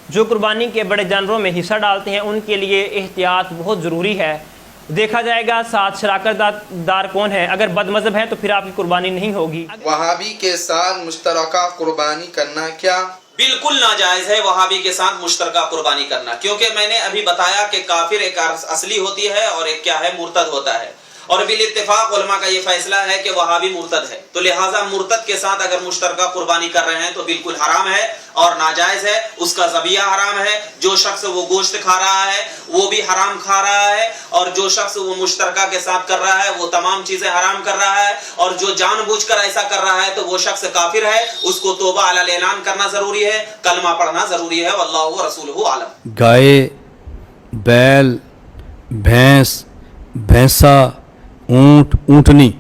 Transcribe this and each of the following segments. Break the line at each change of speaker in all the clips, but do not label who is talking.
جو قربانی کے بڑے جانوروں میں حصہ ڈالتے ہیں ان کے لیے احتیاط بہت ضروری ہے۔ دیکھا جائے گا ساتھ شراکت دار کون ہے، اگر بد مذہب ہے تو پھر آپ کی قربانی نہیں ہوگی۔
وہابی کے ساتھ مشترکہ قربانی کرنا کیا؟
بالکل ناجائز ہے وہابی کے ساتھ مشترکہ قربانی کرنا، کیونکہ میں نے ابھی بتایا کہ کافر ایک اصلی ہوتی ہے اور ایک کیا ہے، مرتد ہوتا ہے، اور بالاتفاق علماء کا یہ فیصلہ ہے کہ وہابی مرتد ہے، تو لہٰذا مرتد کے ساتھ اگر مشترکہ قربانی کر رہے ہیں تو بالکل حرام ہے اور ناجائز ہے، اس کا ذبیحہ حرام ہے، جو شخص وہ گوشت کھا رہا ہے وہ بھی حرام کھا رہا ہے، اور جو شخص وہ مشترکہ کے ساتھ کر رہا ہے وہ تمام چیزیں حرام کر رہا ہے، اور جو جان بوجھ کر ایسا کر رہا ہے تو وہ شخص کافر ہے، اس کو توبہ علی الاعلان کرنا ضروری ہے، کلمہ پڑھنا ضروری ہے، واللہ و رسولہ عالم۔
گائے، بیل، بھینس، بھینسا، اونٹ، اونٹنی،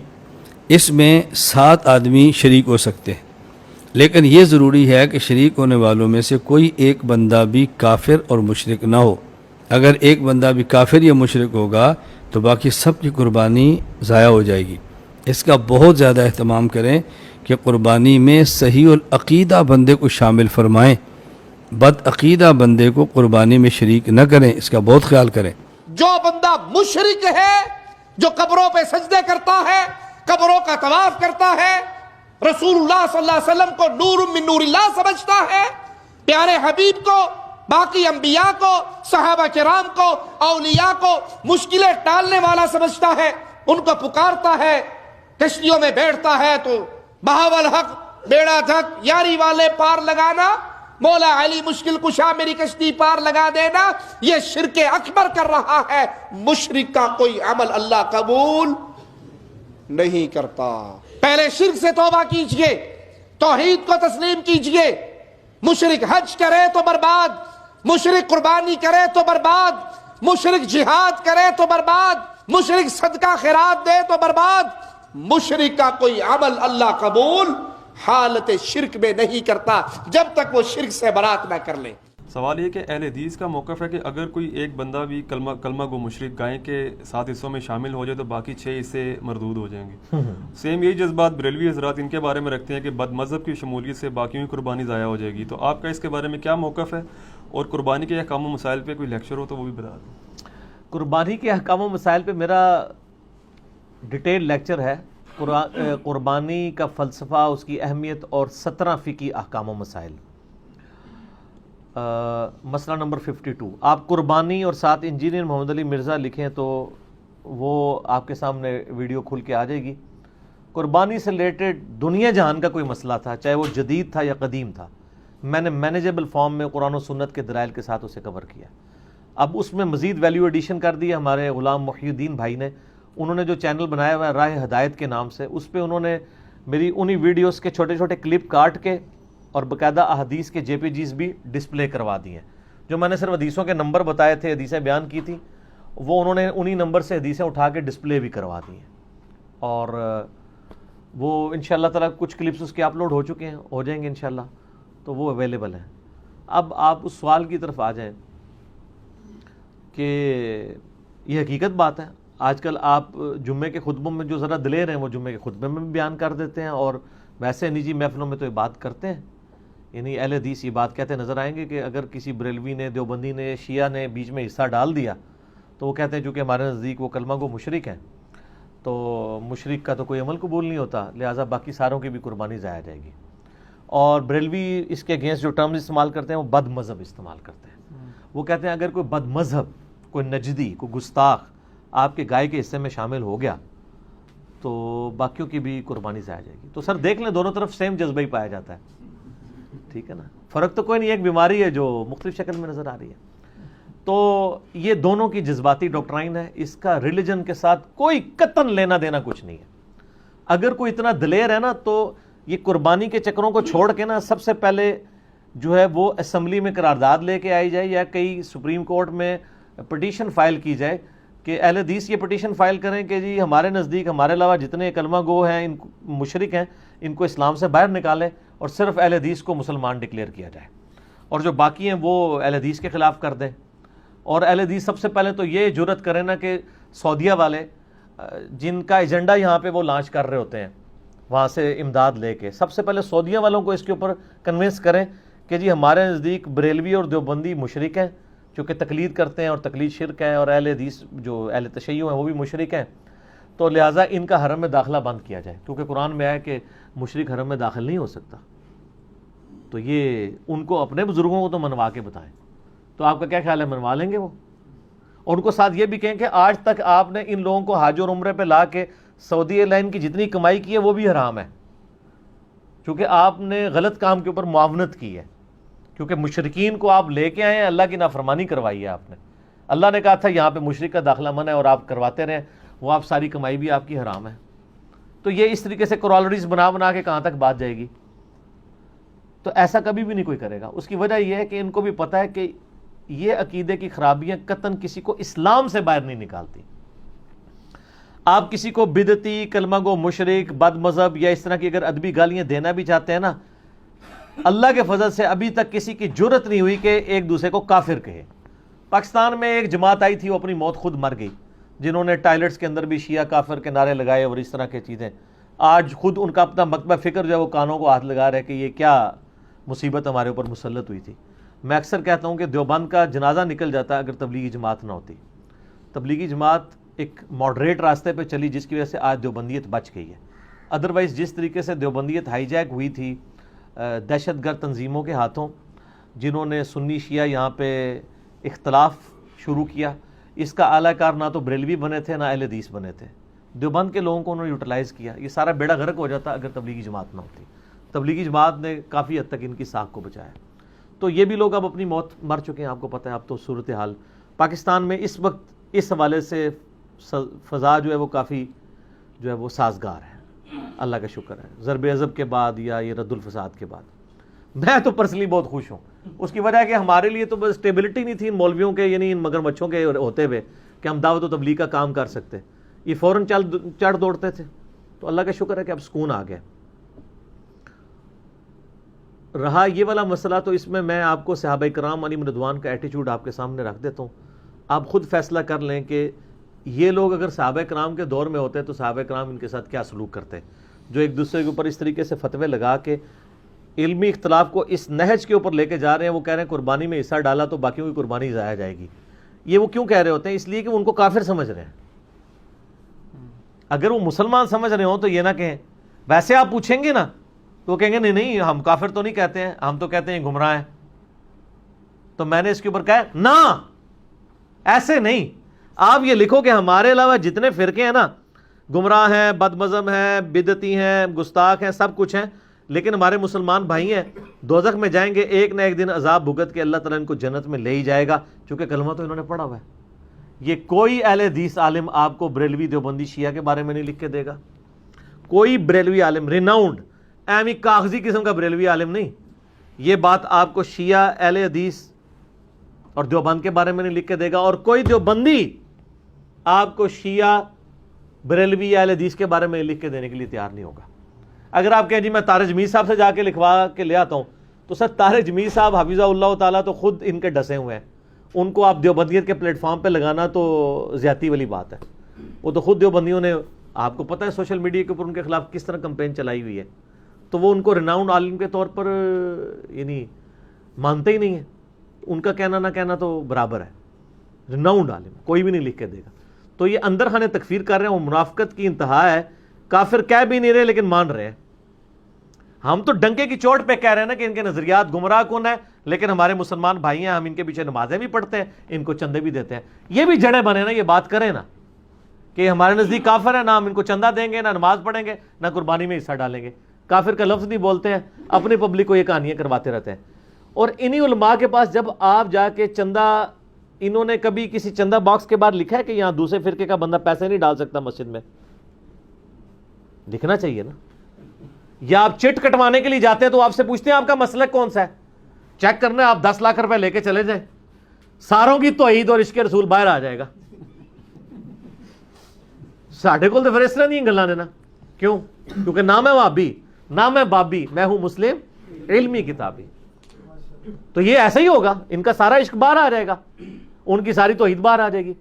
اس میں 7 آدمی شریک ہو سکتے ہیں، لیکن یہ ضروری ہے کہ شریک ہونے والوں میں سے کوئی ایک بندہ بھی کافر اور مشرک نہ ہو۔ اگر ایک بندہ بھی کافر یا مشرک ہوگا تو باقی سب کی قربانی ضائع ہو جائے گی۔ اس کا بہت زیادہ اہتمام کریں کہ قربانی میں صحیح العقیدہ بندے کو شامل فرمائیں، بد عقیدہ بندے کو قربانی میں شریک نہ کریں، اس کا بہت خیال کریں۔
جو بندہ مشرک ہے، جو قبروں پہ سجدے کرتا ہے، قبروں کا طواف کرتا ہے، رسول اللہ صلی اللہ علیہ وسلم کو نور من نور اللہ سمجھتا ہے، پیارے حبیب کو، باقی انبیاء کو، صحابہ کرام کو، اولیاء کو مشکلیں ٹالنے والا سمجھتا ہے، ان کو پکارتا ہے، کشتیوں میں بیٹھتا ہے تو بہاول حق بیڑا دھک، یاری والے پار لگانا، مولا علی مشکل کشا میری کشتی پار لگا دینا، یہ شرک اکبر کر رہا ہے۔ مشرک کا کوئی عمل اللہ قبول نہیں کرتا۔ پہلے شرک سے توبہ کیجئے، توحید کو تسلیم کیجئے۔ مشرک حج کرے تو برباد، مشرک قربانی کرے تو برباد، مشرک جہاد کرے تو برباد، مشرک صدقہ خیرات دے تو برباد۔ مشرک کا کوئی عمل اللہ قبول حالت شرک میں نہیں کرتا جب تک وہ شرک سے برات نہ کر لے۔
سوال یہ کہ اہل حدیث کا موقف ہے کہ اگر کوئی ایک بندہ بھی کلمہ گو مشرک گائے کے 7 حصوں میں شامل ہو جائے تو باقی 6 حصے مردود ہو جائیں گے۔ سیم یہی جذبات بریلوی حضرات ان کے بارے میں رکھتے ہیں کہ بد مذہب کی شمولیت سے باقیوں کی قربانی ضائع ہو جائے گی، تو آپ کا اس کے بارے میں کیا موقف ہے؟ اور قربانی کے احکام و مسائل پہ کوئی لیکچر ہو تو وہ بھی بتا دیں۔
قربانی کے احکام و مسائل پہ میرا ڈیٹیل لیکچر ہے، قربانی کا فلسفہ، اس کی اہمیت اور 17 فقہی احکام و مسائل، مسئلہ نمبر 52۔ آپ قربانی اور ساتھ انجینئر محمد علی مرزا لکھیں تو وہ آپ کے سامنے ویڈیو کھل کے آ جائے گی۔ قربانی سے ریلیٹڈ دنیا جہان کا کوئی مسئلہ تھا، چاہے وہ جدید تھا یا قدیم تھا، میں نے مینیجیبل فارم میں قرآن و سنت کے دلائل کے ساتھ اسے کور کیا۔ اب اس میں مزید ویلیو ایڈیشن کر دیا ہمارے غلام محی الدین بھائی نے، انہوں نے جو چینل بنایا ہوا ہے راہ ہدایت کے نام سے، اس پہ انہوں نے میری انہی ویڈیوز کے چھوٹے چھوٹے کلپ کاٹ کے اور باقاعدہ احادیث کے جے پی جیز بھی ڈسپلے کروا دی ہیں۔ جو میں نے صرف حدیثوں کے نمبر بتائے تھے، حدیثیں بیان کی تھیں، وہ انہوں نے انہی نمبر سے حدیثیں اٹھا کے ڈسپلے بھی کروا دی ہیں، اور وہ انشاءاللہ تعالیٰ کچھ کلپس اس کے اپلوڈ ہو چکے ہیں، ہو جائیں گے انشاءاللہ، تو وہ اویلیبل ہیں۔ اب آپ اس سوال کی طرف آ جائیں کہ یہ حقیقت بات ہے، آج کل آپ جمعے کے خطبوں میں جو ذرا دلیر ہیں وہ جمعے کے خطبے میں بھی بیان کر دیتے ہیں، اور ویسے نجی محفلوں میں تو یہ بات کرتے ہیں، یعنی اہل حدیث یہ بات کہتے نظر آئیں گے کہ اگر کسی بریلوی نے، دیوبندی نے، شیعہ نے بیچ میں حصہ ڈال دیا تو وہ کہتے ہیں چونکہ ہمارے نزدیک وہ کلمہ گو مشرک ہیں، تو مشرک کا تو کوئی عمل قبول نہیں ہوتا، لہٰذا باقی ساروں کی بھی قربانی ضائع جائے گی۔ اور بریلوی اس کے اگینسٹ جو ٹرمز استعمال کرتے ہیں وہ بد مذہب استعمال کرتے ہیں۔ وہ کہتے ہیں اگر کوئی بد مذہب، کوئی نجدی، کوئی گستاخ آپ کے گائے کے حصے میں شامل ہو گیا تو باقیوں کی بھی قربانی ضائع جائے گی۔ تو سر دیکھ لیں، دونوں طرف سیم جذبہ ہی پایا جاتا ہے، ٹھیک ہے نا، فرق تو کوئی نہیں، ایک بیماری ہے جو مختلف شکل میں نظر آ رہی ہے۔ تو یہ دونوں کی جذباتی ڈاکٹرائن ہے، اس کا ریلیجن کے ساتھ کوئی قطعاً لینا دینا کچھ نہیں ہے۔ اگر کوئی اتنا دلیر ہے نا تو یہ قربانی کے چکروں کو چھوڑ کے نا سب سے پہلے جو ہے وہ اسمبلی میں قرارداد لے کے آئی جائے، یا کئی سپریم کورٹ میں پٹیشن فائل کی جائے کہ اہل حدیث یہ پٹیشن فائل کریں کہ جی ہمارے نزدیک ہمارے علاوہ جتنے کلمہ گو ہیں، ان مشرک ہیں، ان کو اسلام سے باہر نکالیں اور صرف اہل حدیث کو مسلمان ڈکلیئر کیا جائے، اور جو باقی ہیں وہ اہل حدیث کے خلاف کر دیں۔ اور اہل حدیث سب سے پہلے تو یہ جرت کریں نا کہ سعودیہ والے جن کا ایجنڈا یہاں پہ وہ لانچ کر رہے ہوتے ہیں وہاں سے امداد لے کے، سب سے پہلے سعودیہ والوں کو اس کے اوپر کنونس کریں کہ جی ہمارے نزدیک بریلوی اور دیوبندی مشرک ہیں چونکہ تقلید کرتے ہیں اور تقلید شرک ہے، اور اہل حدیث جو اہل تشیع ہیں وہ بھی مشرک ہیں، تو لہٰذا ان کا حرم میں داخلہ بند کیا جائے، کیونکہ قرآن میں ہے کہ مشرک حرم میں داخل نہیں ہو سکتا۔ تو یہ ان کو اپنے بزرگوں کو تو منوا کے بتائیں، تو آپ کا کیا خیال ہے، منوا لیں گے وہ؟ اور ان کو ساتھ یہ بھی کہیں کہ آج تک آپ نے ان لوگوں کو حج اور عمرے پہ لا کے سعودی ایئر لائن کی جتنی کمائی کی ہے وہ بھی حرام ہے، کیونکہ آپ نے غلط کام کے اوپر معاونت کی ہے، کیونکہ مشرکین کو آپ لے کے آئے ہیں، اللہ کی نافرمانی کروائی ہے آپ نے۔ اللہ نے کہا تھا یہاں پہ مشرک کا داخلہ منع ہے اور آپ کرواتے رہیں، وہ آپ ساری کمائی بھی آپ کی حرام ہے۔ تو یہ اس طریقے سے کورالریز بنا کے کہاں تک بات جائے گی؟ تو ایسا کبھی بھی نہیں کوئی کرے گا۔ اس کی وجہ یہ ہے کہ ان کو بھی پتہ ہے کہ یہ عقیدے کی خرابیاں قطعاً کسی کو اسلام سے باہر نہیں نکالتی۔ آپ کسی کو بدعتی، کلمہ گو، مشرک، بد مذہب یا اس طرح کی اگر ادبی گالیاں دینا بھی چاہتے ہیں نا، اللہ کے فضل سے ابھی تک کسی کی جرت نہیں ہوئی کہ ایک دوسرے کو کافر کہے۔ پاکستان میں ایک جماعت آئی تھی، وہ اپنی موت خود مر گئی، جنہوں نے ٹائلٹس کے اندر بھی شیعہ کافر کے نعرے لگائے اور اس طرح کی چیزیں۔ آج خود ان کا اپنا مکتبہ فکر جو ہے وہ کانوں کو ہاتھ لگا رہے کہ یہ کیا مصیبت ہمارے اوپر مسلط ہوئی تھی۔ میں اکثر کہتا ہوں کہ دیوبند کا جنازہ نکل جاتا اگر تبلیغی جماعت نہ ہوتی۔ تبلیغی جماعت ایک ماڈریٹ راستے پہ چلی جس کی وجہ سے آج دیوبندیت بچ گئی ہے۔ ادروائز جس طریقے سے دیوبندیت ہائی جیک ہوئی تھی دہشت گرد تنظیموں کے ہاتھوں، جنہوں نے سنی شیعہ یہاں پہ اختلاف شروع کیا، اس کا اعلی کار نہ تو بریلوی بنے تھے نہ اہل حدیث بنے تھے، دیوبند کے لوگوں کو انہوں نے یوٹیلائز کیا۔ یہ سارا بیڑا غرق ہو جاتا اگر تبلیغی جماعت نہ ہوتی۔ تبلیغی جماعت نے کافی حد تک ان کی ساکھ کو بچایا۔ تو یہ بھی لوگ اب اپنی موت مر چکے ہیں، آپ کو پتہ ہے۔ اب تو صورتحال پاکستان میں اس وقت اس حوالے سے فضا جو ہے وہ کافی جو ہے وہ سازگار ہے، اللہ کا شکر ہے، ضرب عضب کے بعد یا یہ رد الفساد کے بعد۔ میں تو پرسنلی بہت خوش ہوں، اس کی وجہ ہے کہ ہمارے لیے تو بس اسٹیبلٹی نہیں تھی ان مولویوں کے، یعنی ان مگرمچھوں کے ہوتے ہوئے کہ ہم دعوت و تبلیغ کا کام کر سکتے، یہ فوراً چڑھ دوڑتے تھے۔ تو اللہ کا شکر ہے کہ اب سکون آ گیا۔ رہا یہ والا مسئلہ، تو اس میں آپ کو صحابہ کرام علیہم رضوان کا ایٹیچیوڈ آپ کے سامنے رکھ دیتا ہوں، آپ خود فیصلہ کر لیں کہ یہ لوگ اگر صحابہ کرام کے دور میں ہوتے تو صحابہ کرام ان کے ساتھ کیا سلوک کرتے، جو ایک دوسرے کے اوپر اس طریقے سے فتوے لگا کے علمی اختلاف کو اس نہج کے اوپر لے کے جا رہے ہیں۔ وہ کہہ رہے ہیں قربانی میں حصہ ڈالا تو باقیوں کی قربانی ضائع جائے گی۔ یہ وہ کیوں کہہ رہے ہوتے ہیں؟ اس لیے کہ وہ ان کو کافر سمجھ رہے ہیں۔ اگر وہ مسلمان سمجھ رہے ہوں تو یہ نہ کہیں، ویسے آپ پوچھیں گے نا تو وہ کہیں گے نہیں ہم کافر تو نہیں کہتے ہیں، ہم تو کہتے ہیں گمراہ ہیں۔ تو میں نے اس کے اوپر کہا نہ، ایسے نہیں، آپ یہ لکھو کہ ہمارے علاوہ جتنے فرقے ہیں نا، گمراہ ہیں، بد مذہب ہیں، بدعتی ہیں، گستاخ ہیں، سب کچھ ہیں، لیکن ہمارے مسلمان بھائی ہیں، دوزخ میں جائیں گے، ایک نہ ایک دن عذاب بھگت کے اللہ تعالیٰ ان کو جنت میں لے ہی جائے گا، چونکہ کلمہ تو انہوں نے پڑھا ہوا ہے۔ یہ کوئی اہل حدیث عالم آپ کو بریلوی، دیوبندی، شیعہ کے بارے میں نہیں لکھ کے دے گا۔ کوئی بریلوی عالم ریناؤنڈ ایمی کاغذی قسم کا بریلوی عالم نہیں یہ بات آپ کو شیعہ، اہل حدیث اور دیوبند کے بارے میں نہیں لکھ کے دے گا، اور کوئی دیوبندی آپ کو شیعہ، بریلوی یا اہل حدیث کے بارے میں لکھ کے دینے کے لیے تیار نہیں ہوگا۔ اگر آپ کہیں جی میں طارق جمیل صاحب سے جا کے لکھوا کے لے آتا ہوں، تو سر طارق جمیل صاحب حفظہ اللہ تعالیٰ تو خود ان کے ڈسے ہوئے ہیں، ان کو آپ دیوبندیت کے پلیٹ فارم پہ لگانا تو زیادتی والی بات ہے۔ وہ تو خود دیوبندیوں نے، آپ کو پتہ ہے سوشل میڈیا کے اوپر ان کے خلاف کس طرح کمپین چلائی ہوئی ہے، تو وہ ان کو ریناؤنڈ عالم کے طور پر یعنی مانتے ہی نہیں ہیں۔ ان کا کہنا نہ کہنا تو برابر ہے، ریناؤنڈ عالم کوئی بھی نہیں لکھ کے دے گا۔ تو یہ اندر خانے تکفیر کر رہے ہیں، وہ منافقت کی انتہا ہے، کافر کہہ بھی نہیں رہے لیکن مان رہے ہیں۔ ہم تو ڈنکے کی چوٹ پہ کہہ رہے ہیں نا کہ ان کے نظریات گمراہ کن ہیں، لیکن ہمارے مسلمان بھائی ہیں، ہم ان کے پیچھے نمازیں بھی پڑھتے ہیں، ان کو چندے بھی دیتے ہیں۔ یہ بھی جڑے بنے نا، یہ بات کریں نا کہ ہمارے نزدیک کافر ہے، نہ ہم ان کو چندہ دیں گے، نہ نماز پڑھیں گے، نہ قربانی میں حصہ ڈالیں گے۔ کافر کا لفظ نہیں بولتے ہیں، اپنی پبلک کو یہ کہانیاں کرواتے رہتے ہیں۔ اور انہی علماء کے پاس جب آپ جا کے چندہ، انہوں نے کبھی کسی چندہ باکس کے بعد لکھا ہے کہ یہاں دوسرے فرقے کا بندہ پیسے نہیں ڈال سکتا مسجد میں؟ لکھنا چاہیے نا۔ یا آپ چٹ کٹوانے کے لیے جاتے ہیں تو آپ سے پوچھتے ہیں آپ کا مسلک کون سا ہے، چیک کرنا ہے، آپ 10 لاکھ روپے لے کے چلے جائیں، ساروں کی توحید اور عشق رسول باہر آ جائے گا۔ ساڈے کول تو پھر اس طرح نہیں گلاں دینا، کیوں؟ کیونکہ نہ میں وہابی نہ میں بابی، میں ہوں مسلم علمی کتابی۔ تو یہ ایسا ہی ہوگا، ان کا سارا عشق باہر آ جائے گا، ان کی ساری توحید باہر آ جائے گی۔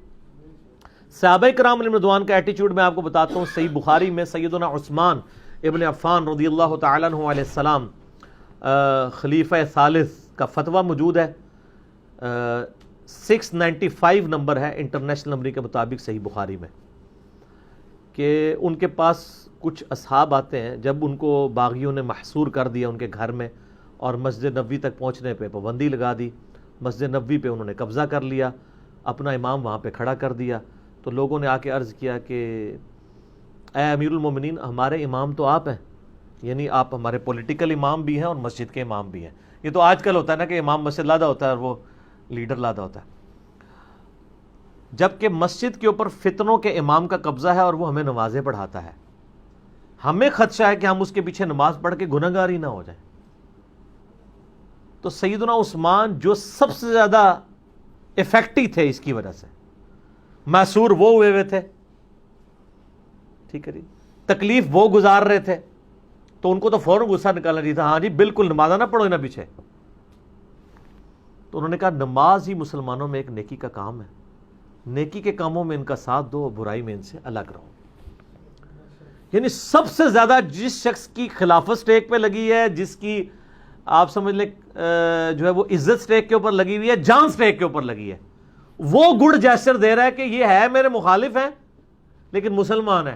صحابہ کرام علیہ رضوان کا ایٹیچیوڈ میں آپ کو بتاتا ہوں۔ صحیح بخاری میں سیدنا عثمان ابن عفان رضی اللہ تعالیٰ عنہ علیہ السلام خلیفہ ثالث کا فتویٰ موجود ہے، 695 نمبر ہے انٹرنیشنل نمبر کے مطابق صحیح بخاری میں، کہ ان کے پاس کچھ اصحاب آتے ہیں، جب ان کو باغیوں نے محصور کر دیا ان کے گھر میں اور مسجد نبوی تک پہنچنے پہ پابندی لگا دی، مسجد نبوی پہ انہوں نے قبضہ کر لیا، اپنا امام وہاں پہ کھڑا کر دیا، تو لوگوں نے آ کے عرض کیا کہ اے امیر المومنین، ہمارے امام تو آپ ہیں، یعنی آپ ہمارے پولیٹیکل امام بھی ہیں اور مسجد کے امام بھی ہیں۔ یہ تو آج کل ہوتا ہے نا کہ امام مسجد لادا ہوتا ہے اور وہ لیڈر لادا ہوتا ہے، جبکہ مسجد کے اوپر فتنوں کے امام کا قبضہ ہے اور وہ ہمیں نمازیں پڑھاتا ہے، ہمیں خدشہ ہے کہ ہم اس کے پیچھے نماز پڑھ کے گنہگار ہی نہ ہو جائیں۔ تو سیدنا عثمان جو سب سے زیادہ افیکٹو تھے اس کی وجہ سے، محصور وہ ہوئے تھے، ٹھیک ہے جی، تکلیف وہ گزار رہے تھے، تو ان کو تو فوراً غصہ نکالنا چاہیے تھا، ہاں جی بالکل نماز نہ پڑھو نہ پیچھے۔ تو انہوں نے کہا نماز ہی مسلمانوں میں ایک نیکی کا کام ہے، نیکی کے کاموں میں ان کا ساتھ دو، برائی میں ان سے الگ رہو۔ یعنی سب سے زیادہ جس شخص کی خلافت سٹیک پہ لگی ہے، جس کی آپ سمجھ لیں جو ہے وہ عزت سٹیک کے اوپر لگی ہوئی ہے، جان سٹیک کے اوپر لگی ہے، وہ گڈ جیسچر دے رہا ہے کہ یہ ہے میرے مخالف ہیں لیکن مسلمان ہے،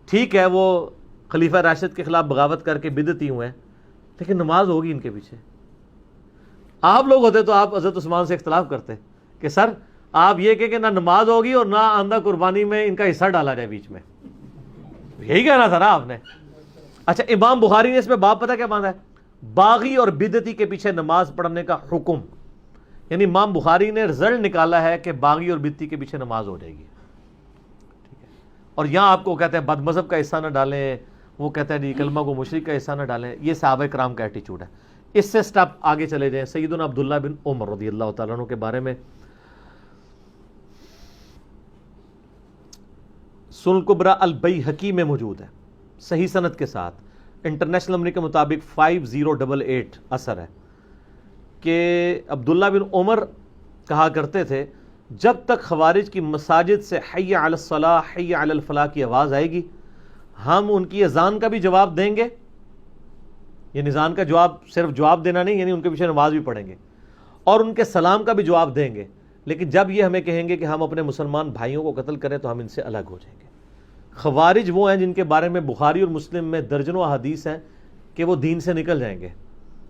ٹھیک ہے وہ خلیفہ راشد کے خلاف بغاوت کر کے بدعتی ہوئے ہیں لیکن نماز ہوگی ان کے پیچھے۔ آپ لوگ ہوتے تو آپ حضرت عثمان سے اختلاف کرتے کہ سر آپ یہ کہ نہ نماز ہوگی اور نہ آندہ قربانی میں ان کا حصہ ڈالا جائے بیچ میں، یہی کہنا تھا نا آپ نے۔ اچھا، امام بخاری نے اس میں باب پتہ کیا باندھا ہے؟ باغی اور بدعتی کے پیچھے نماز پڑھنے کا حکم، یعنی امام بخاری نے رزلٹ نکالا ہے کہ باغی اور بدعتی کے پیچھے نماز ہو جائے گی، ٹھیک ہے۔ اور یہاں آپ کو کہتے ہیں بد مذہب کا حصہ نہ ڈالیں، وہ کہتا ہے جی کلمہ کو مشرک کا حصہ نہ ڈالیں، یہ صحابہ کرام کا ایٹیچیوڈ ہے۔ اس سے سٹیپ آگے چلے جائیں سیدنا عبداللہ بن عمر رضی اللہ تعالیٰ عنہ کے بارے میں۔ سنن الکبریٰ البیہقی میں موجود ہے صحیح سند کے ساتھ، انٹرنیشنل نمبر کے مطابق 5088 اثر ہے کہ عبداللہ بن عمر کہا کرتے تھے جب تک خوارج کی مساجد سے حی علی الصلاح حی علی الفلاح کی آواز آئے گی ہم ان کی اذان کا بھی جواب دیں گے، یہ اذان کا جواب صرف جواب دینا نہیں، یعنی ان کے پیچھے نماز بھی پڑھیں گے، اور ان کے سلام کا بھی جواب دیں گے، لیکن جب یہ ہمیں کہیں گے کہ ہم اپنے مسلمان بھائیوں کو قتل کریں تو ہم ان سے الگ ہو جائیں گے۔ خوارج وہ ہیں جن کے بارے میں بخاری اور مسلم میں درجنوں احادیث ہیں کہ وہ دین سے نکل جائیں گے،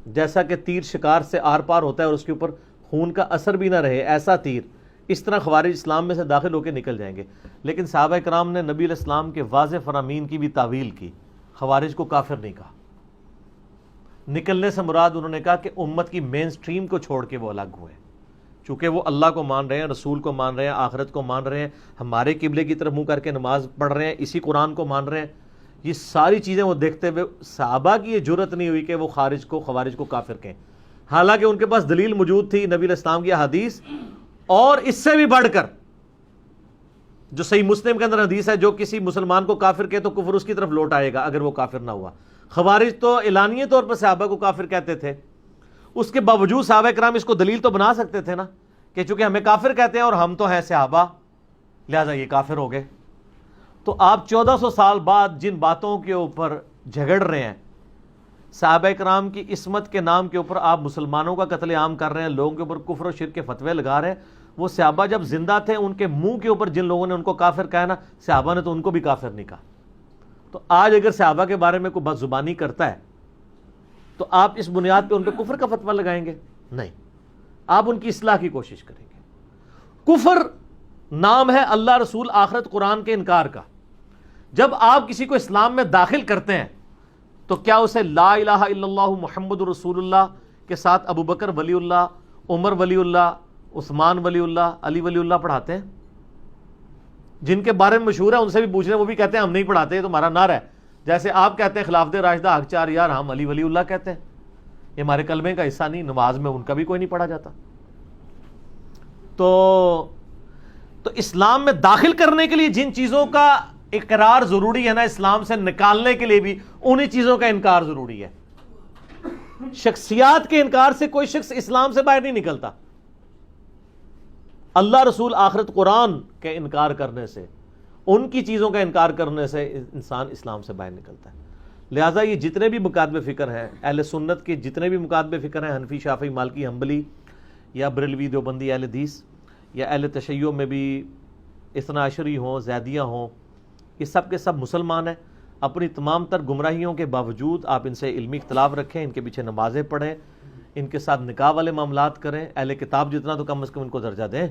جیسا کہ تیر شکار سے آر پار ہوتا ہے اور اس کے اوپر خون کا اثر بھی نہ رہے، ایسا تیر، اس طرح خوارج اسلام میں سے داخل ہو کے نکل جائیں گے۔ لیکن صحابہ کرام نے نبی علیہ السلام کے واضح فرامین کی بھی تعویل کی، خوارج کو کافر نہیں کہا۔ نکلنے سے مراد انہوں نے کہا کہ امت کی مین سٹریم کو چھوڑ کے وہ الگ ہوئے، چونکہ وہ اللہ کو مان رہے ہیں، رسول کو مان رہے ہیں، آخرت کو مان رہے ہیں، ہمارے قبلے کی طرف منہ کر کے نماز پڑھ رہے ہیں، اسی قرآن کو مان رہے ہیں، یہ ساری چیزیں وہ دیکھتے ہوئے صحابہ کی یہ جرت نہیں ہوئی کہ وہ خوارج کو کافر کہیں، حالانکہ ان کے پاس دلیل موجود تھی نبی علیہ السلام کی حدیث، اور اس سے بھی بڑھ کر جو صحیح مسلم کے اندر حدیث ہے جو کسی مسلمان کو کافر کہے تو کفر اس کی طرف لوٹ آئے گا اگر وہ کافر نہ ہوا۔ خوارج تو اعلانیہ طور پر صحابہ کو کافر کہتے تھے، اس کے باوجود صحابہ کرام اس کو دلیل تو بنا سکتے تھے نا کہ چونکہ ہمیں کافر کہتے ہیں اور ہم تو ہیں صحابہ لہذا یہ کافر ہو گئے۔ تو آپ 1400 سال بعد جن باتوں کے اوپر جھگڑ رہے ہیں، صحابہ کرام کی عصمت کے نام کے اوپر آپ مسلمانوں کا قتل عام کر رہے ہیں، لوگوں کے اوپر کفر و شرک کے فتوے لگا رہے ہیں، وہ صحابہ جب زندہ تھے ان کے منہ کے اوپر جن لوگوں نے ان کو کافر کہا نا، صحابہ نے تو ان کو بھی کافر نہیں کہا۔ تو آج اگر صحابہ کے بارے میں کوئی بد زبانی کرتا ہے تو آپ اس بنیاد پہ ان پہ کفر کا فتویٰ لگائیں گے؟ نہیں، آپ ان کی اصلاح کی کوشش کریں گے۔ کفر نام ہے اللہ، رسول، آخرت، قرآن کے انکار کا۔ جب آپ کسی کو اسلام میں داخل کرتے ہیں تو کیا اسے لا الہ الا اللہ محمد رسول اللہ کے ساتھ ابو بکر ولی اللہ، عمر ولی اللہ، عثمان ولی اللہ، علی ولی اللہ پڑھاتے ہیں؟ جن کے بارے میں مشہور ہے ان سے بھی پوچھ رہے ہیں، وہ بھی کہتے ہیں ہم نہیں پڑھاتے، یہ تو ہمارا نعرہ ہے۔ جیسے آپ کہتے ہیں خلافت راشدہ حق چار یار، ہم علی ولی اللہ کہتے ہیں، یہ ہمارے کلمے کا حصہ نہیں، نماز میں ان کا بھی کوئی نہیں پڑھا جاتا۔ تو اسلام میں داخل کرنے کے لیے جن چیزوں کا اقرار ضروری ہے نا، اسلام سے نکالنے کے لیے بھی انہی چیزوں کا انکار ضروری ہے۔ شخصیات کے انکار سے کوئی شخص اسلام سے باہر نہیں نکلتا، اللہ، رسول، آخرت، قرآن کے انکار کرنے سے، ان کی چیزوں کا انکار کرنے سے انسان اسلام سے باہر نکلتا ہے۔ لہٰذا یہ جتنے بھی مکاتب فکر ہیں اہل سنت کے، جتنے بھی مکاتب فکر ہیں، حنفی، شافعی، مالکی، حنبلی یا بریلوی، دیوبندی، اہل حدیث یا اہل تشیع میں بھی اثنا عشری ہوں، زیدیہ ہوں، یہ سب کے سب مسلمان ہیں۔ اپنی تمام تر گمراہیوں کے باوجود آپ ان سے علمی اختلاف رکھیں، ان کے پیچھے نمازیں پڑھیں، ان کے ساتھ نکاح والے معاملات کریں، اہل کتاب جتنا تو کم از کم ان کو درجہ دیں،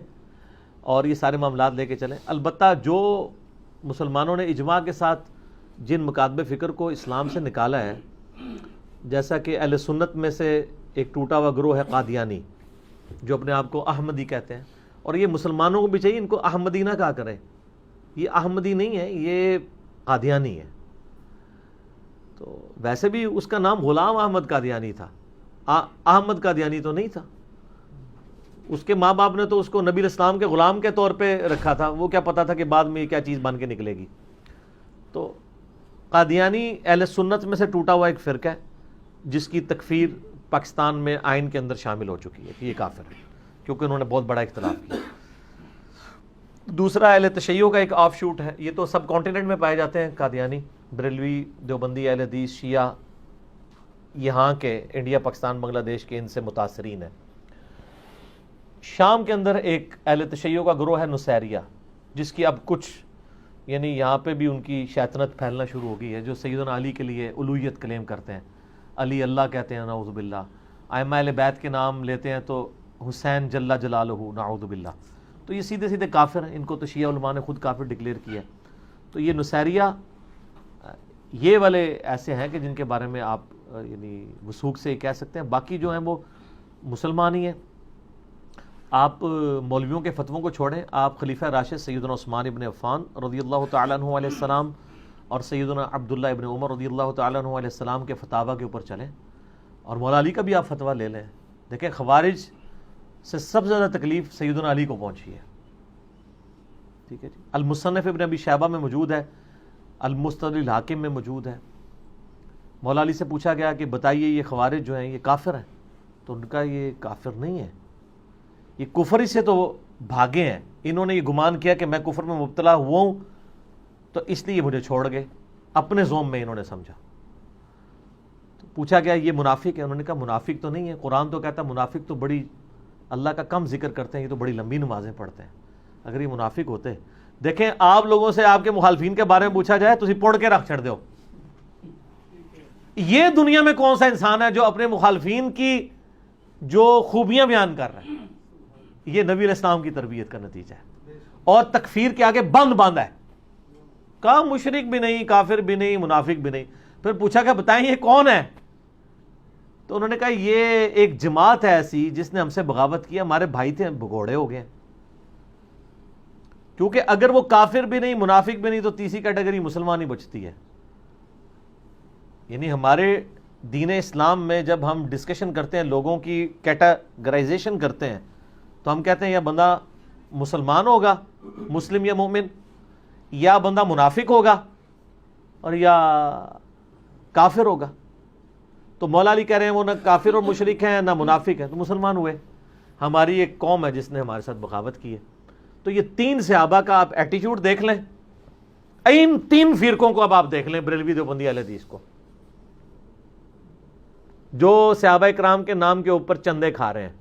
اور یہ سارے معاملات لے کے چلیں۔ البتہ جو مسلمانوں نے اجماع کے ساتھ جن مکاتب فکر کو اسلام سے نکالا ہے، جیسا کہ اہل سنت میں سے ایک ٹوٹا ہوا گروہ ہے قادیانی، جو اپنے آپ کو احمدی کہتے ہیں، اور یہ مسلمانوں کو بھی چاہیے ان کو احمدی نہ کہا کریں، یہ احمدی نہیں ہے، یہ قادیانی ہے۔ تو ویسے بھی اس کا نام غلام احمد قادیانی تھا، احمد قادیانی تو نہیں تھا۔ اس کے ماں باپ نے تو اس کو نبی الاسلام کے غلام کے طور پہ رکھا تھا، وہ کیا پتا تھا کہ بعد میں یہ کیا چیز بن کے نکلے گی۔ تو قادیانی اہل سنت میں سے ٹوٹا ہوا ایک فرقہ ہے جس کی تکفیر پاکستان میں آئین کے اندر شامل ہو چکی ہے کہ یہ کافر ہے، کیونکہ انہوں نے بہت بڑا اختلاف کیا۔ دوسرا اہل تشیع کا ایک آف شوٹ ہے، یہ تو سب کانٹیننٹ میں پائے جاتے ہیں قادیانی، بریلوی، دیوبندی، اہل حدیث، شیعہ، یہاں کے انڈیا، پاکستان، بنگلہ دیش کے ان سے متاثرین ہیں۔ شام کے اندر ایک اہل تشیع کا گروہ ہے نصیریہ، جس کی اب کچھ یعنی یہاں پہ بھی ان کی شیطنت پھیلنا شروع ہو گئی ہے، جو سیدنا علی کے لیے الوہیت کلیم کرتے ہیں، علی اللہ کہتے ہیں، نعوذ باللہ، ائمہ اہل بیت کے نام لیتے ہیں تو حسین جل جلالہ، نعوذ باللہ۔ تو یہ سیدھے سیدھے کافر ہیں، ان کو تو شیعہ علماء نے خود کافر ڈکلیئر کیا ہے۔ تو یہ نصیریہ یہ والے ایسے ہیں کہ جن کے بارے میں آپ یعنی وثوق سے کہہ سکتے ہیں، باقی جو ہیں وہ مسلمان ہی ہیں۔ آپ مولویوں کے فتووں کو چھوڑیں، آپ خلیفہ راشد سیدنا عثمان ابن عفان رضی اللہ تعالیٰ عنہ علیہ السلام اور سیدنا عبداللہ ابن عمر رضی اللہ تعالیٰ عنہ علیہ السلام کے فتاویٰ کے اوپر چلیں، اور مولا علی کا بھی آپ فتویٰ لے لیں۔ دیکھیں خوارج سے سب سے زیادہ تکلیف سیدنا علی کو پہنچی ہے، ٹھیک ہے جی۔ المصنف ابن ابی شیبہ میں موجود ہے، المستدرک الحاکم میں موجود ہے۔ مولا علی سے پوچھا گیا کہ بتائیے یہ خوارج جو ہیں یہ کافر ہیں، تو ان کا یہ کافر نہیں ہے، یہ کفر ہی سے تو بھاگے ہیں، انہوں نے یہ گمان کیا کہ میں کفر میں مبتلا ہوا ہوں تو اس لیے مجھے چھوڑ گئے، اپنے زوم میں انہوں نے سمجھا۔ تو پوچھا گیا یہ منافق ہے، انہوں نے کہا منافق تو نہیں ہے، قرآن تو کہتا ہے منافق تو بڑی اللہ کا کم ذکر کرتے ہیں، یہ تو بڑی لمبی نمازیں پڑھتے ہیں، اگر یہ منافق ہوتے۔ دیکھیں آپ لوگوں سے آپ کے مخالفین کے بارے میں پوچھا جائے تو پڑھ کے رکھ چھڑ دو، یہ دنیا میں کون سا انسان ہے جو اپنے مخالفین کی جو خوبیاں بیان کر رہا ہے؟ یہ نبی علیہ السلام کی تربیت کا نتیجہ ہے، اور تکفیر کے آگے بند ہے، کہا مشرک بھی نہیں، کافر بھی نہیں، منافق بھی نہیں۔ پھر پوچھا کہ بتائیں یہ کون ہے؟ تو انہوں نے کہا یہ ایک جماعت ہے ایسی جس نے ہم سے بغاوت کی، ہمارے بھائی تھے، بھگوڑے ہو گئے۔ کیونکہ اگر وہ کافر بھی نہیں، منافق بھی نہیں، تو تیسری کیٹیگری مسلمان ہی بچتی ہے۔ یعنی ہمارے دین اسلام میں جب ہم ڈسکشن کرتے ہیں، لوگوں کی کیٹاگرائزیشن کرتے ہیں، تو ہم کہتے ہیں یا بندہ مسلمان ہوگا، مسلم یا مومن، یا بندہ منافق ہوگا، اور یا کافر ہوگا۔ تو مولا علی کہہ رہے ہیں وہ نہ کافر اور مشرک ہیں نہ منافق ہیں، تو مسلمان ہوئے۔ ہماری ایک قوم ہے جس نے ہمارے ساتھ بغاوت کی ہے۔ تو یہ تین صحابہ کا آپ ایٹیچیوڈ دیکھ لیں، ان تین فرقوں کو اب آپ دیکھ لیں، بریلوی، دیوبندی، اہل حدیث کو، جو صحابہ کرام کے نام کے اوپر چندے کھا رہے ہیں،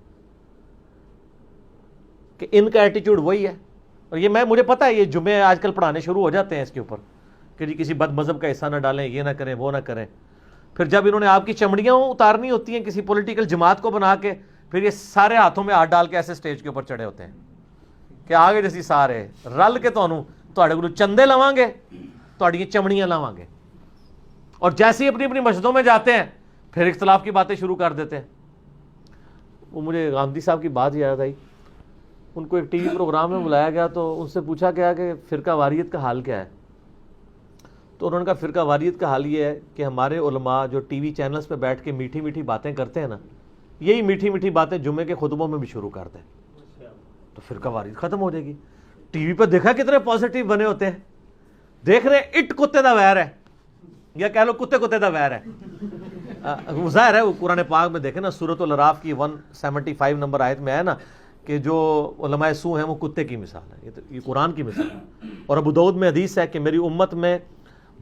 کہ ان کا ایٹیچیوڈ وہی ہے۔ اور یہ مجھے پتا ہے یہ جمعے آج کل پڑھانے شروع ہو جاتے ہیں اس کے اوپر کہ جی کسی بد مذہب کا حصہ نہ ڈالیں، یہ نہ کریں، وہ نہ کریں۔ پھر جب انہوں نے آپ کی چمڑیاں اتارنی ہوتی ہیں کسی پولیٹیکل جماعت کو بنا کے، پھر یہ سارے ہاتھوں میں ہاتھ ڈال کے ایسے سٹیج کے اوپر چڑھے ہوتے ہیں کہ آگے جیسی سارے رل کے تھوڑے کو چندے لواں گے، تھوڑی چمڑیاں لواں گے، اور جیسے ہی اپنی اپنی مسجدوں میں جاتے ہیں پھر اختلاف کی باتیں شروع کر دیتے ہیں۔ وہ مجھے گاندھی صاحب کی بات یاد آئی، ان کو ایک ٹی وی پروگرام میں بلایا گیا تو ان سے پوچھا گیا کہ فرقہ واریت کا حال کیا ہے؟ تو انہوں نے کہا فرقہ واریت کا حال یہ ہے کہ ہمارے علماء جو ٹی وی چینلز پہ بیٹھ کے میٹھی میٹھی باتیں کرتے ہیں نا، یہی میٹھی میٹھی باتیں جمعے کے خطبوں میں بھی شروع کر دیں تو فرقہ واریت ختم ہو جائے گی۔ ٹی وی پہ دیکھا کتنے پازیٹیو بنے ہوتے ہیں، دیکھ رہے ہیں اٹ کتے دا ویر ہے، یا کہہ لو کتے دا ویر ہے۔ ظاہر ہے وہ قرآن پاک میں دیکھیں نا، سورۃ الاعراف کی 175 نمبر آیت میں ہے نا کہ جو علماء سو ہیں وہ کتے کی مثال ہے، یہ قرآن کی مثال ہے۔ اور ابو داؤد میں حدیث ہے کہ میری امت میں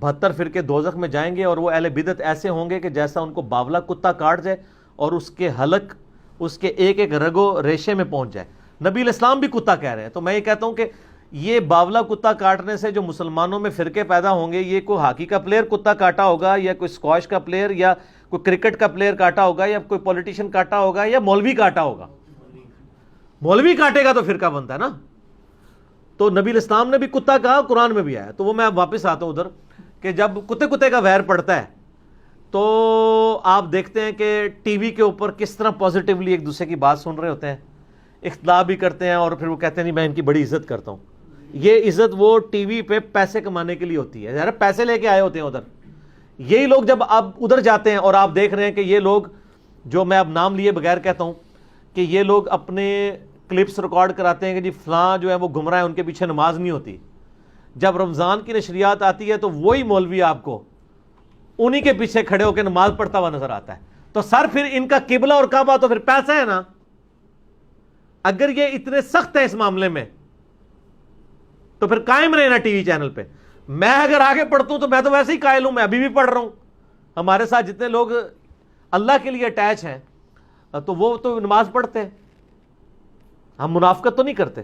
72 فرقے دوزخ میں جائیں گے، اور وہ اہل بدعت ایسے ہوں گے کہ جیسا ان کو باولا کتا کاٹ جائے اور اس کے حلق اس کے ایک ایک رگو ریشے میں پہنچ جائے۔ نبی علیہ السلام بھی کتا کہہ رہے ہیں۔ تو میں یہ کہتا ہوں کہ یہ باولا کتا کاٹنے سے جو مسلمانوں میں فرقے پیدا ہوں گے، یہ کوئی ہاکی کا پلیئر کتا کاٹا ہوگا، یا کوئی اسکواش کا پلیئر، یا کوئی کرکٹ کا پلیئر کاٹا ہوگا، یا کوئی پولیٹیشین کاٹا ہوگا، یا مولوی کاٹا ہوگا۔ مولوی کاٹے گا تو فرقہ بنتا ہے نا۔ تو نبی علیہ السلام نے بھی کتا کہا، قرآن میں بھی آیا۔ تو وہ میں واپس آتا ہوں ادھر کہ جب کتے کا ویر پڑتا ہے تو آپ دیکھتے ہیں کہ ٹی وی کے اوپر کس طرح پازیٹیولی ایک دوسرے کی بات سن رہے ہوتے ہیں، اختلاف بھی کرتے ہیں، اور پھر وہ کہتے ہیں نہیں میں ان کی بڑی عزت کرتا ہوں۔ یہ عزت وہ ٹی وی پہ پیسے کمانے کے لیے ہوتی ہے، ذرا پیسے لے کے آئے ہوتے ہیں ادھر۔ یہی لوگ جب اب ادھر جاتے ہیں اور آپ دیکھ رہے ہیں کہ یہ لوگ، جو میں اب نام لیے بغیر کہتا ہوں، کہ یہ لوگ اپنے کلپس ریکارڈ کراتے ہیں کہ جی فلاں جو ہے وہ گمراہ ہے، ان کے پیچھے نماز نہیں ہوتی۔ جب رمضان کی نشریات آتی ہے تو وہی مولوی آپ کو انہی کے پیچھے کھڑے ہو کے نماز پڑھتا ہوا نظر آتا ہے۔ تو سر پھر ان کا قبلہ اور کعبہ تو پھر پیسہ ہے نا۔ اگر یہ اتنے سخت ہیں اس معاملے میں تو پھر قائم رہے نا ٹی وی چینل پہ۔ میں اگر آگے پڑھتا ہوں تو میں تو ویسے ہی قائل ہوں، میں ابھی بھی پڑھ رہا ہوں۔ ہمارے ساتھ جتنے لوگ اللہ کے لیے اٹیچ ہیں تو وہ تو نماز پڑھتے ہیں، ہم منافقت تو نہیں کرتے۔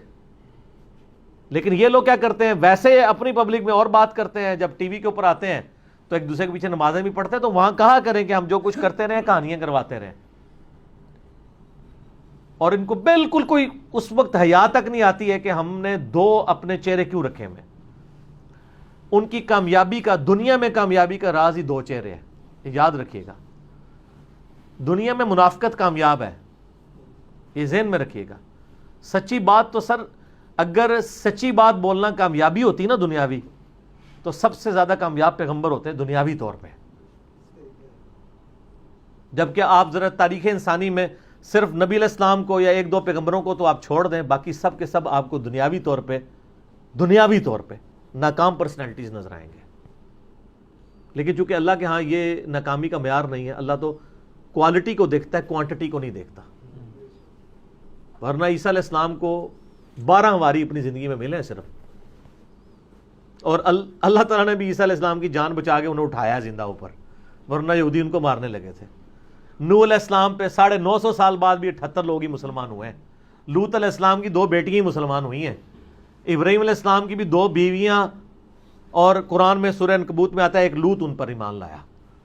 لیکن یہ لوگ کیا کرتے ہیں، ویسے اپنی پبلک میں اور بات کرتے ہیں، جب ٹی وی کے اوپر آتے ہیں تو ایک دوسرے کے پیچھے نمازیں بھی پڑھتے ہیں۔ تو وہاں کہا کریں کہ ہم جو کچھ کرتے رہے کہانیاں کرواتے رہے، اور ان کو بالکل کوئی اس وقت حیا تک نہیں آتی ہے کہ ہم نے دو اپنے چہرے کیوں رکھے ہوئے۔ ان کی کامیابی کا، دنیا میں کامیابی کا راز ہی دو چہرے ہیں، یاد رکھیے گا۔ دنیا میں منافقت کامیاب ہے، یہ ذہن میں رکھیے گا۔ سچی بات تو سر، اگر سچی بات بولنا کامیابی ہوتی نا دنیاوی، تو سب سے زیادہ کامیاب پیغمبر ہوتے ہیں دنیاوی طور پہ۔ جبکہ آپ ذرا تاریخ انسانی میں صرف نبی علیہ السلام کو یا ایک دو پیغمبروں کو تو آپ چھوڑ دیں، باقی سب کے سب آپ کو دنیاوی طور پہ ناکام پرسنالٹیز نظر آئیں گے۔ لیکن چونکہ اللہ کے ہاں یہ ناکامی کا معیار نہیں ہے، اللہ تو کوالٹی کو دیکھتا ہے، کوانٹٹی کو نہیں دیکھتا۔ ورنہ عیسیٰ علیہ السلام کو 12 واری اپنی زندگی میں ملے ہیں صرف، اور اللہ تعالیٰ نے بھی عیسیٰ علیہ السلام کی جان بچا کے انہیں اٹھایا زندہ اوپر، ورنہ یہودی ان کو مارنے لگے تھے۔ نوح علیہ السلام پہ 950 سال بعد بھی 78 لوگ ہی مسلمان ہوئے ہیں۔ لوط علیہ السلام کی 2 بیٹیاں ہی مسلمان ہوئی ہیں۔ ابراہیم علیہ السلام کی بھی 2 بیویاں، اور قرآن میں سورہ عنکبوت میں آتا ہے ایک لوط ان پر ایمان لایا۔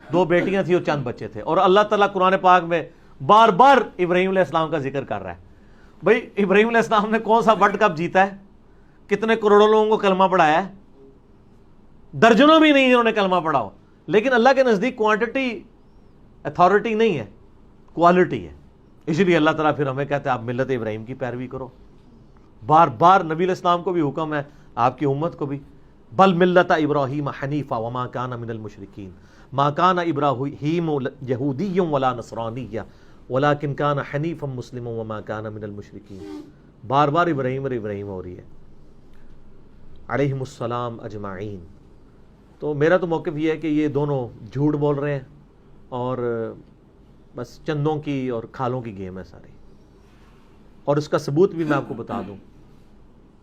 2 بیٹیاں تھیں اور چند بچے تھے، اور اللہ تعالیٰ قرآن پاک میں بار بار ابراہیم علیہ السلام کا ذکر کر رہا ہے۔ بھائی ابراہیم علیہ السلام نے کون سا ورلڈ کپ جیتا ہے؟ کتنے کروڑوں لوگوں کو کلمہ پڑھایا ہے؟ درجنوں بھی نہیں انہوں نے کلمہ پڑھا ہو۔ لیکن اللہ کے نزدیک کوانٹٹی اتھارٹی نہیں ہے، کوالٹی ہے۔ اس لیے اللہ تعالیٰ پھر ہمیں کہتا ہے آپ ملت ابراہیم کی پیروی کرو۔ بار بار نبی علیہ السلام کو بھی حکم ہے، آپ کی امت کو بھی، بل ملت ابراہیم حنیفا وما کان من المشرکین ما کان ابراہیم یہودی ولا نصرانی ولکن کان حنیفا مسلما وما کان من المشرکین۔ بار بار ابراہیم اور ابراہیم ہو رہی ہے، علیہم السلام اجمعین۔ تو میرا تو موقف یہ ہے کہ یہ دونوں جھوٹ بول رہے ہیں، اور بس چندوں کی اور کھالوں کی گیم ہے ساری۔ اور اس کا ثبوت بھی میں آپ کو بتا دوں،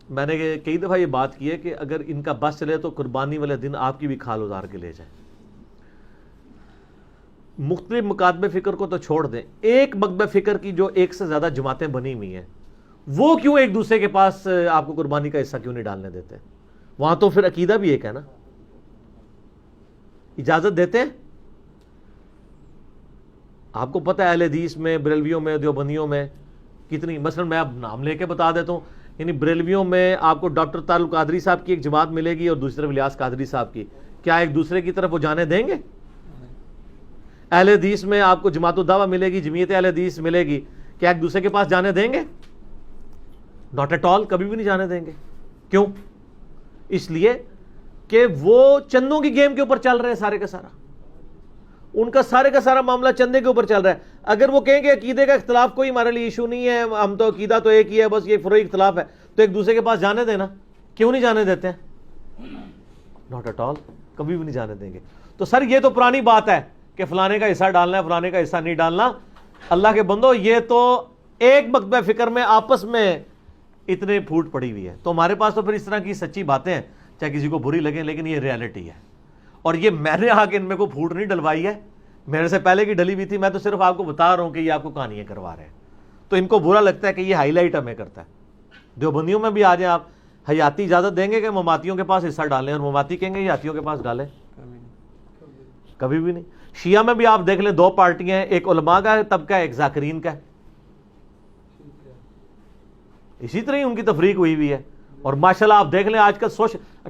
میں نے کئی دفعہ یہ بات کی ہے کہ اگر ان کا بس چلے تو قربانی والے دن آپ کی بھی کھال اتار کے لے جائیں۔ مختلف مکاتب فکر کو تو چھوڑ دیں، ایک مکتب فکر کی جو ایک سے زیادہ جماعتیں بنی ہوئی ہیں، وہ کیوں ایک دوسرے کے پاس آپ کو قربانی کا حصہ کیوں نہیں ڈالنے دیتے؟ وہاں تو پھر عقیدہ بھی ایک ہے نا، اجازت دیتے ہیں؟ آپ کو پتہ ہے اہل حدیث میں، بریلویوں میں، دیوبندیوں میں کتنی، مثلا میں اب نام لے کے بتا دیتا ہوں، یعنی بریلویوں میں آپ کو ڈاکٹر تعلق قادری صاحب کی ایک جماعت ملے گی اور دوسری طرف الیاس قادری صاحب کی، کیا ایک دوسرے کی طرف وہ جانے دیں گے؟ اہل حدیث میں آپ کو جماعت الدعوہ ملے گی، جمعیت اہل حدیث ملے گی، کیا ایک دوسرے کے پاس جانے دیں گے؟ ناٹ ایٹ آل، کبھی بھی نہیں جانے دیں گے۔ کیوں؟ اس لیے کہ وہ چندوں کی گیم کے اوپر چل رہے ہیں، سارے کا سارا ان کا سارے کا سارا معاملہ چندے کے اوپر چل رہا ہے۔ اگر وہ کہیں کہ عقیدے کا اختلاف کوئی ہمارے لیے ایشو نہیں ہے، ہم تو عقیدہ تو ایک ہی ہے، بس یہ فروعی اختلاف ہے، تو ایک دوسرے کے پاس جانے دینا، کیوں نہیں جانے دیتے ہیں؟ ناٹ ایٹ آل، کبھی بھی نہیں جانے دیں گے۔ تو سر یہ تو پرانی بات ہے کہ فلانے کا حصہ ڈالنا ہے، فلانے کا حصہ نہیں ڈالنا۔ اللہ کے بندو، یہ تو ایک مکتب فکر میں آپس میں اتنے پھوٹ پڑی ہوئی ہے۔ تو ہمارے پاس تو پھر اس طرح کی سچی باتیں ہیں، چاہے کسی کو بری لگیں، لیکن یہ ریالٹی ہے۔ اور یہ میں نے آ کے ان میں کو پھوٹ نہیں ڈلوائی ہے, میرے سے پہلے کی ڈلی ہوئی تھی, میں تو صرف آپ کو بتا رہا ہوں کہ یہ آپ کو کہانیاں کروا رہے ہیں. تو ان کو برا لگتا ہے کہ یہ ہائی لائٹ ہمیں کرتا ہے. دیوبندیوں میں بھی آ جائیں آپ, حیاتی اجازت دیں گے کہ مماتیوں کے پاس حصہ ڈالیں, اور مماتی کہیں گے حیاتیوں کے پاس ڈالیں؟ کبھی بھی نہیں. شیعہ میں بھی آپ دیکھ لیں 2 پارٹیاں ہیں, ایک علماء کا طبقہ ہے, ایک ذاکرین کا ہے. اسی طرح ہی ان کی تفریق ہوئی ہوئی ہے. اور ماشاءاللہ آپ دیکھ لیں آج کل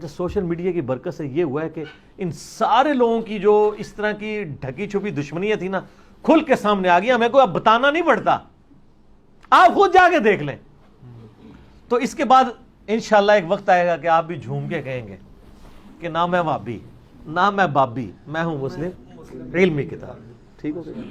سوشل میڈیا کی برکت سے یہ ہوا ہے کہ ان سارے لوگوں کی جو اس طرح کی ڈھکی چھپی دشمنیاں تھی نا, کھل کے سامنے آ گئی. ہمیں کوئی اب بتانا نہیں پڑتا, آپ خود جا کے دیکھ لیں. تو اس کے بعد انشاءاللہ ایک وقت آئے گا کہ آپ بھی جھوم کے کہیں گے کہ نہ میں وہابی, نہ میں بابی, میں ہوں مسلم علمی کتاب. ٹھیک ہو گیا.